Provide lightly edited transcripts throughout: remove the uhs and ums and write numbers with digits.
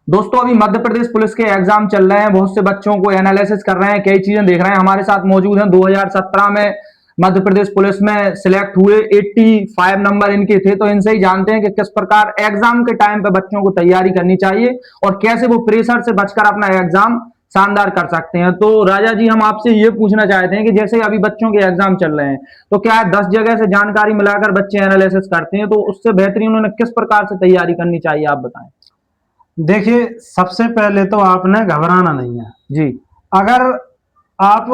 दोस्तों अभी मध्य प्रदेश पुलिस के एग्जाम चल रहे हैं, बहुत से बच्चों को एनालिसिस कर रहे हैं, कई चीजें देख रहे हैं। हमारे साथ मौजूद हैं 2017 में मध्य प्रदेश पुलिस में सिलेक्ट हुए, 85 नंबर इनके थे। तो इनसे ही जानते हैं कि किस प्रकार एग्जाम के टाइम पे बच्चों को तैयारी करनी चाहिए और कैसे वो प्रेशर से बचकर अपना एग्जाम शानदार कर सकते हैं। तो राजा जी, हम आपसे ये पूछना चाहते हैं कि जैसे अभी बच्चों के एग्जाम चल रहे हैं, तो क्या 10 जगह से जानकारी मिलाकर बच्चे एनालिसिस करते हैं, तो उससे बेहतरीन उन्हें किस प्रकार से तैयारी करनी चाहिए, आप बताएं। देखिए, सबसे पहले तो आपने घबराना नहीं है जी। अगर आप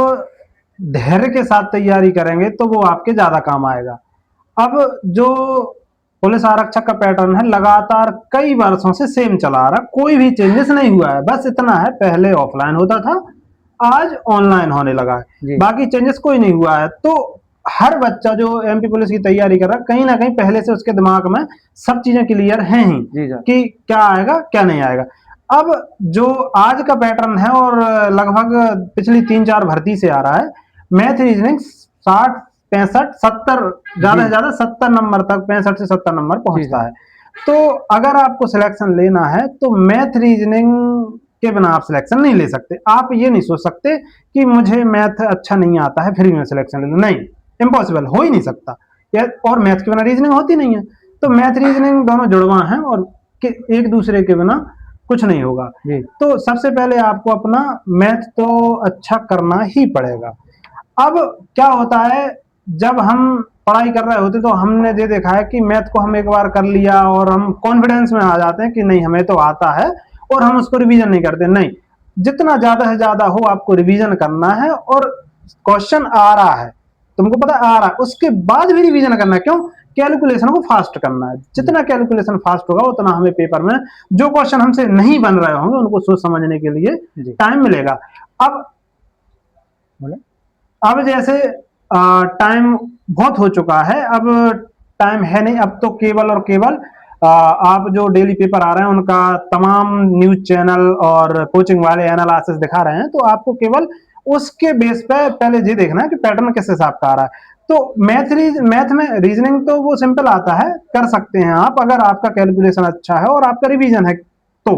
धैर्य के साथ तैयारी करेंगे तो वो आपके ज्यादा काम आएगा। अब जो पुलिस आरक्षक का पैटर्न है लगातार कई वर्षों से सेम चला आ रहा, कोई भी चेंजेस नहीं हुआ है। बस इतना है, पहले ऑफलाइन होता था, आज ऑनलाइन होने लगा है, बाकी चेंजेस कोई नहीं हुआ है। तो हर बच्चा जो एमपी पुलिस की तैयारी कर रहा है, कहीं ना कहीं पहले से उसके दिमाग में सब चीजें क्लियर हैं ही कि क्या आएगा क्या नहीं आएगा। अब जो आज का पैटर्न है और लगभग पिछली 3-4 भर्ती से आ रहा है, मैथ रीजनिंग 60, 65, 70, ज्यादा से ज्यादा 70 नंबर तक, 65 से 70 नंबर पहुंचता है। तो अगर आपको सिलेक्शन लेना है तो मैथ रीजनिंग के बिना आप सिलेक्शन नहीं ले सकते। आप ये नहीं सोच सकते कि मुझे मैथ अच्छा नहीं आता है फिर मैं सिलेक्शन ले लूं, नहीं, इम्पॉसिबल, हो ही नहीं सकता। और मैथ के बिना रीजनिंग होती नहीं है। तो मैथ रीजनिंग दोनों जुड़वा हैं और एक दूसरे के बिना कुछ नहीं होगा। तो सबसे पहले आपको अपना मैथ तो अच्छा करना ही पड़ेगा। अब क्या होता है, जब हम पढ़ाई कर रहे होते तो हमने ये देखा है कि मैथ को हम एक बार कर लिया और हम कॉन्फिडेंस में आ जाते हैं कि नहीं हमें तो आता है, और हम उसको रिवीजन नहीं करते। नहीं, जितना ज्यादा से ज्यादा हो आपको रिवीजन करना है, और क्वेश्चन आ रहा है, तुमको पता आ रहा है, उसके बाद भी रिवीजन करना है। क्यों? कैलकुलेशन को फास्ट करना है। जितना कैलकुलेशन फास्ट होगा उतना हमें पेपर में जो क्वेश्चन हमसे नहीं बन रहे होंगे उनको सोच समझने के लिए टाइम मिलेगा। अब अब जैसे टाइम बहुत हो चुका है, अब टाइम है नहीं, अब तो केवल और केवल आप जो डेली पेपर आ रहे हैं उनका तमाम न्यूज चैनल और कोचिंग वाले एनालिसिस दिखा रहे हैं, तो आपको केवल उसके बेस पे पहले ये देखना है कि पैटर्न किस हिसाब का आ रहा है। तो मैथ में रीजनिंग तो वो सिंपल आता है, कर सकते हैं आप अगर आपका कैलकुलेशन अच्छा है और आपका रिवीजन है तो।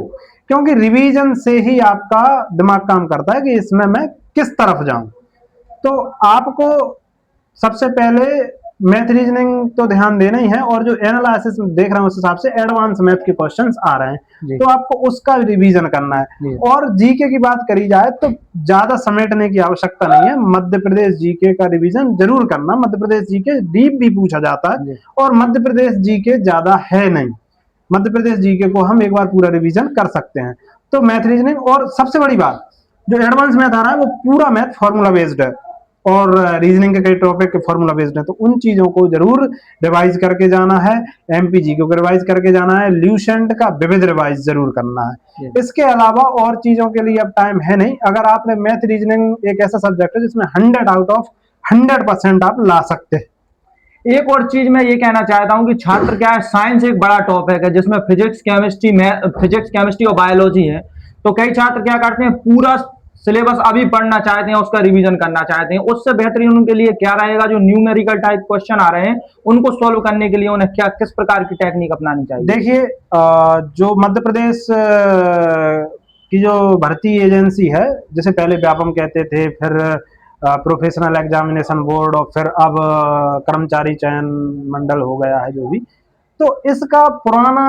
क्योंकि रिवीजन से ही आपका दिमाग काम करता है कि इसमें मैं किस तरफ जाऊं। तो आपको सबसे पहले मैथ रीजनिंग तो ध्यान देना ही है, और जो एनालिसिस देख रहा हूं उस हिसाब से एडवांस मैथ के क्वेश्चंस आ रहे हैं, तो आपको उसका रिवीजन करना है। और जीके की बात करी जाए तो ज्यादा समेटने की आवश्यकता नहीं है, मध्य प्रदेश जीके का रिवीजन जरूर करना। मध्य प्रदेश जीके डीप भी पूछा जाता है और मध्य प्रदेश जीके ज्यादा है नहीं। मध्य प्रदेश जीके को हम एक बार पूरा रिवीजन कर सकते हैं। तो मैथ रीजनिंग, और सबसे बड़ी बात, जो एडवांस मैथ आ रहा है वो पूरा मैथ फॉर्मूला बेस्ड है, और रीजनिंग के कई टॉपिक फॉर्मूला बेस्ड है। तो उन चीजों को जरूर रिवाइज करके जाना है, एमपीजी को रिवाइज करके जाना है, ल्यूसेंट का विविध रिवाइज जरूर करना है। इसके अलावा और चीजों के लिए अब टाइम है नहीं। अगर आपने मैथ रीजनिंग एक ऐसा सब्जेक्ट है जिसमें 100 आउट ऑफ 100% आप ला सकते हैं। एक और चीज मैं ये कहना चाहता हूँ कि छात्र क्या है, साइंस एक बड़ा टॉपिक है जिसमें फिजिक्स केमिस्ट्री और बायोलॉजी है। तो कई छात्र क्या करते हैं, पूरा सिलेबस अभी पढ़ना चाहते हैं, उसका रिवीजन करना चाहते हैं। उससे बेहतरीन उनके लिए क्या रहेगा, जो न्यूमेरिकल टाइप क्वेश्चन आ रहे हैं उनको सोल्व करने के लिए उन्हें क्या किस प्रकार की टेक्निक अपनानी चाहिए? देखिए, जो मध्य प्रदेश की जो भर्ती एजेंसी है, जैसे पहले व्यापम कहते थे, फिर प्रोफेशनल एग्जामिनेशन बोर्ड, और फिर अब कर्मचारी चयन मंडल हो गया है जो भी, तो इसका पुराना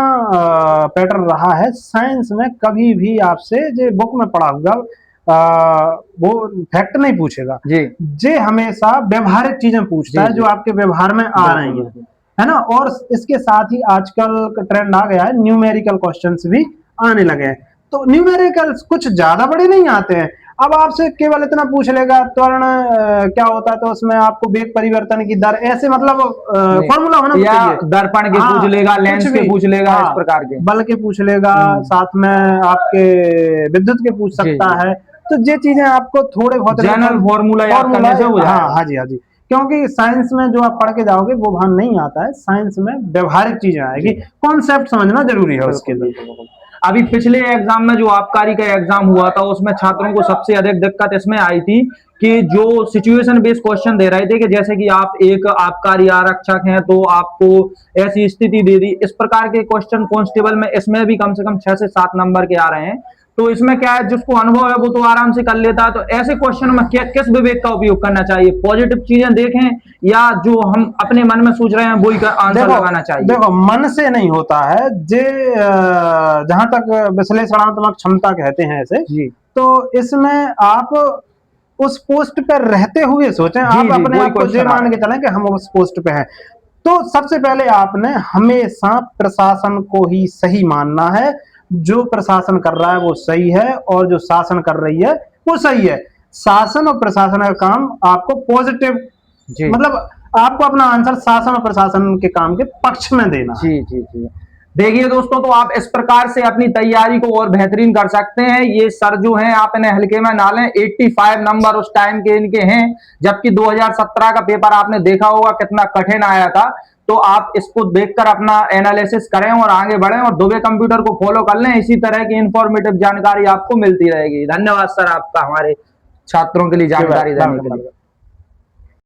पैटर्न रहा है। साइंस में कभी भी आपसे जो बुक में पढ़ा हुआ वो फैक्ट नहीं पूछेगा जे हमेशा व्यवहारिक चीजें पूछता है, जो आपके व्यवहार में आ रही है ना। और इसके साथ ही आजकल का ट्रेंड आ गया है, न्यूमेरिकल क्वेश्चंस भी आने लगे हैं। तो न्यूमेरिकल कुछ ज्यादा बड़े नहीं आते हैं। अब आपसे केवल इतना पूछ लेगा, त्वरण क्या होता है, तो उसमें आपको वेग परिवर्तन की दर, ऐसे मतलब फॉर्मूला होना चाहिए। दर्पण के पूछ लेगा, लेंस के पूछ लेगा, इस प्रकार के बल के पूछ लेगा, साथ में आपके विद्युत के पूछ सकता है। तो ये चीजें आपको थोड़े बहुत जनरल फॉर्मूला याद करने से हो जाएगा। हाँ जी, हाँ जी। क्योंकि साइंस में जो आप पढ़ के जाओगे वो भान नहीं आता है, साइंस में व्यवहारिक चीजें आएगी, कॉन्सेप्ट समझना जरूरी है उसके लिए। अभी पिछले एग्जाम में जो आबकारी का एग्जाम हुआ था उसमें छात्रों को सबसे अधिक दिक्कत इसमें आई थी कि जो सिचुएशन बेस्ड क्वेश्चन दे रहे थे कि जैसे कि आप एक आबकारी आरक्षक हैं तो आपको ऐसी स्थिति दे दी, इस प्रकार के क्वेश्चन कांस्टेबल में इसमें भी कम से कम 6 से 7 नंबर के आ रहे हैं। तो इसमें क्या है, जिसको अनुभव है वो तो आराम से कर लेता है। तो ऐसे क्वेश्चन में किस विवेक का उपयोग करना चाहिए, पॉजिटिव चीजें देखें या जो हम अपने मन में सोच रहे हैं वही का आंसर लगाना चाहिए? देखो, मन से नहीं होता है जे जहां तक विश्लेषणात्मक क्षमता कहते हैं इसे जी तो इसमें आप उस पोस्ट पर रहते हुए सोचें। आप अपने आप को ये मान के चलें कि हम उस पोस्ट पे हैं। तो सबसे पहले आपने हमेशा प्रशासन को ही सही मानना है। जो प्रशासन कर रहा है वो सही है और जो शासन कर रही है वो सही है। शासन और प्रशासन का काम आपको पॉजिटिव, मतलब आपको अपना आंसर शासन और प्रशासन के काम के पक्ष में देना। जी जी जी। देखिए दोस्तों, तो आप इस प्रकार से अपनी तैयारी को और बेहतरीन कर सकते हैं। ये सर जो हैं आप इन्हें हल्के में ना लें, 85 नंबर उस टाइम के इनके हैं, जबकि 2017 का पेपर आपने देखा होगा कितना कठिन आया था। तो आप इसको देखकर अपना एनालिसिस करें और आगे बढ़ें और दुबे कंप्यूटर को फॉलो कर लें। इसी तरह की इंफॉर्मेटिव जानकारी आपको मिलती रहेगी। धन्यवाद सर आपका हमारे छात्रों के लिए जानकारी देने के लिए।